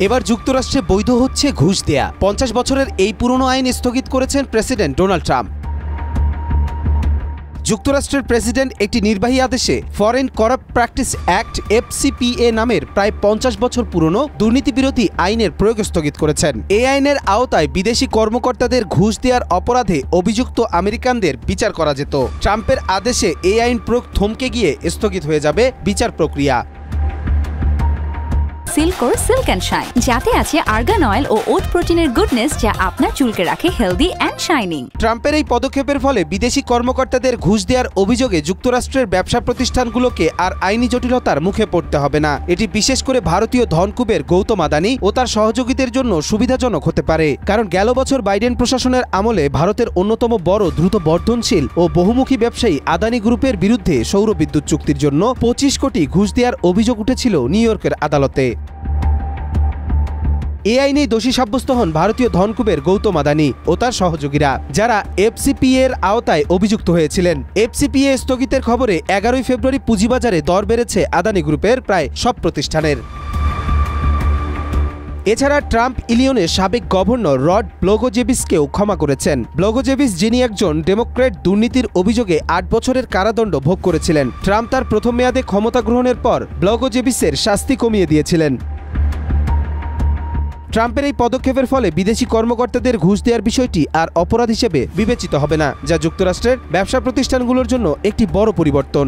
এবার যুক্তরাষ্ট্রে বৈধ হচ্ছে ঘুষ দেয়া। ৫০ বছরের এই পুরনো আইন স্থগিত করেছেন প্রেসিডেন্ট ডোনাল্ড ট্রাম্প। যুক্তরাষ্ট্রের প্রেসিডেন্ট একটি নির্বাহী আদেশে foreign corrupt practice act FCPA নামের প্রায় ৫০ বছর পুরনো দুর্নীতিবিরোধী আইনের প্রয়োগ স্থগিত করেছেন। এই আইনের আওতায় বিদেশি কর্মকর্তাদের ঘুষ দেওয়ার অপরাধে অভিযুক্ত আমেরিকানদের বিচার করা যেত। ট্রাম্পের আদেশে এই আইন প্রয়োগ থমকে গিয়ে স্থগিত হয়ে যাবে বিচার প্রক্রিয়া। সিল্কোর সিল্ক অ্যান্ড শাইন, যাতে আছে আর্গান অয়েল ও ওট প্রোটিনের গুডনেস, যা আপনার চুলকে রাখে হেলদি অ্যান্ড শাইনিং। ট্রাম্পের এই পদক্ষেপের ফলে বিদেশি কর্মকর্তাদের ঘুষ দেওয়ার অভিযোগে যুক্তরাষ্ট্রের ব্যবসা প্রতিষ্ঠানগুলোকে আর আইনি জটিলতার মুখে পড়তে হবে না। এটি বিশেষ করে ভারতীয় ধনকুবের গৌতম আদানি ও তার সহযোগীদের জন্য সুবিধাজনক হতে পারে, কারণ গেল বছর বাইডেন প্রশাসনের আমলে ভারতের অন্যতম বড় দ্রুত বর্ধনশীল ও বহুমুখী ব্যবসায়ী আদানি গ্রুপের বিরুদ্ধে সৌর বিদ্যুৎ চুক্তির জন্য ২৫ কোটি ঘুষ দেওয়ার অভিযোগ উঠেছিল নিউ ইয়র্কের আদালতে। এই আইনেই দোষী সাব্যস্ত হন ভারতীয় ধনকুবের গৌতম আদানি ও তার সহযোগীরা, যারা FCPA এর আওতায় অভিযুক্ত হয়েছিলেন। FCPA স্থগিতের খবরে ১১ ফেব্রুয়ারি পুঁজিবাজারে দর বেড়েছে আদানি গ্রুপের প্রায় সব প্রতিষ্ঠানের। এছাড়া ট্রাম্প ইলিয়নের সাবেক গভর্নর রড ব্লগোজেভিচকেও ক্ষমা করেছেন। ব্লগোজেভিচ, যিনি একজন ডেমোক্র্যাট, দুর্নীতির অভিযোগে ৮ বছরের কারাদণ্ড ভোগ করেছিলেন। ট্রাম্প তার প্রথম মেয়াদে ক্ষমতা গ্রহণের পর ব্লগোজেভিচের শাস্তি কমিয়ে দিয়েছিলেন। ট্রাম্পের এই পদক্ষেপের ফলে বিদেশি কর্মকর্তাদের ঘুষ দেওয়ার বিষয়টি আর অপরাধ হিসেবে বিবেচিত হবে না, যা যুক্তরাষ্ট্রের ব্যবসা প্রতিষ্ঠানগুলোর জন্য একটি বড় পরিবর্তন।